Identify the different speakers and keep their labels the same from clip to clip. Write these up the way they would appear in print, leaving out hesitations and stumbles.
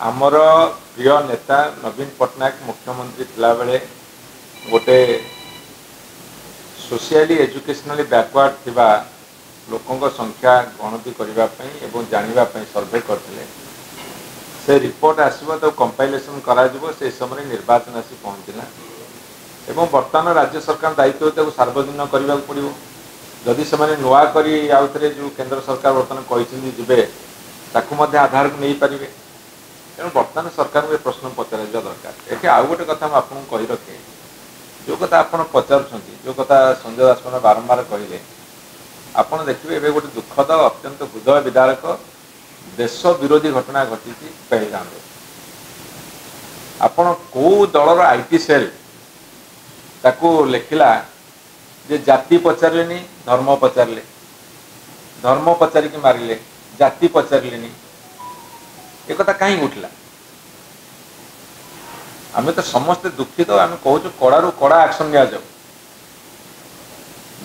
Speaker 1: आमर प्रिय नेता नवीन पट्टनायक मुख्यमंत्री थिला बेले गोटे सोशियली एजुकेशनली बैकवर्ड थिबा लोकों संख्या गणति करने एवं जानवा सर्वे करते से रिपोर्ट आसो तो कंपाइलेसन करा से समय निर्वाचन आसी पहुँचला एवं बर्तमान राज्य सरकार दायित्व सार्वजनिक करने को पड़ो जदि से नुआ करी आउ थे जो केंद्र सरकार बर्तमान कहते ताकू आधार को नहीं पारे तेणु बर्तमान सरकार को प्रश्न पचर दरकार ये आउ गोटे कथा आपको कही रखे जो कथा आप पचार जो कथा संजय दास बारंबार कहले आपड़ देखिए एवं गोटे दुखद अत्यंत हृदय विदारक देश विरोधी घटना घटी पहलगाम आपण कौ दलर आईटी सेल ताकू लिखला जे जाति पचारे धर्म पचारे धर्म पचारिक मारे जाति पचारे एक कथा कहीं उठला आम तो समस्ते दुखित आम कहूँ कड़ारू कड़ा एक्शन नि जाऊ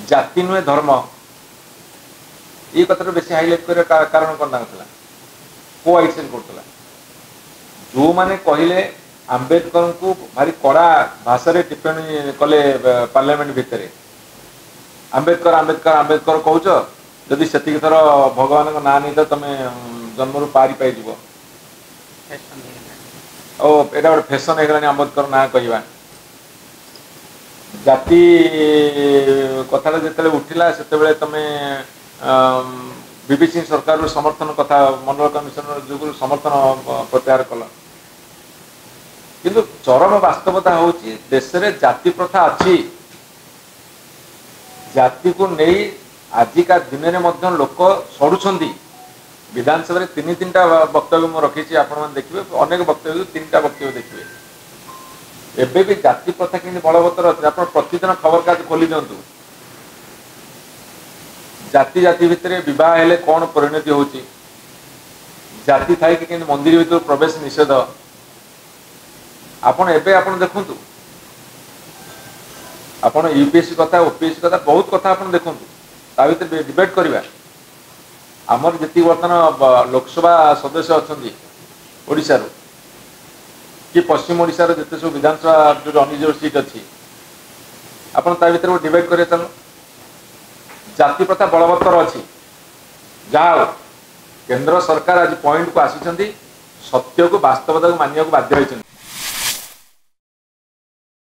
Speaker 1: जाति नुहे धर्म ये कथा बेसी हाइलाइट कर कारण कौन था को आइसेल करता जो मैंने कहले आंबेडकर को भारी कड़ा भाषा टिप्पणी कले पार्लियामेंट भितर आंबेडकर आंबेडकर आंबेडकर कहूच जदि से थर भगवान का ना नहीं तो तुम जन्म पारी पाई ओ एटा गोटे फैशन है आंबेडकर ना कहवा जाति कथा जो उठिला से तुम बीबी सिंह सरकार समर्थन कथा मनोरल कमिशन जो समर्थन प्रत्याहार कल किंतु चरम वास्तवता हूँ देश में जाति प्रथा अच्छी जाति को नहीं आजिका दिन में लोक सड़ुंट विधानसभा तीन तीन वक्तव्य मुझे रखी आपण देखिए अनेक वक्तव्य तीन वक्तव्य देखिए एबे भी जाति प्रथा कि बलवत्तर अच्छे आप प्रतिदिन खबर कागज खोली दिंतु जाति जाति भितर बह हेले कौन परिणति होची जाति थाई कि मंदिर भीतर प्रवेश निषेध आपण एबे आपण देखंतु आपण यूपीएससी कथा ओपीएससी कथा बहुत कथा आपण देखंतु ता भीतर डिबेट करबा आमर जी बर्तमान लोकसभा सदस्य अच्छा ओडिशा कि पश्चिम ओडिशा जिते सब विधानसभा जो अनिजोर सीट अच्छी आप भर डिबेट करें चलो जाति प्रथा बलवत्तर अच्छी जहाँ केंद्र सरकार आज पॉइंट को आसी सत्य को वास्तवता को मानने को बाध्य होती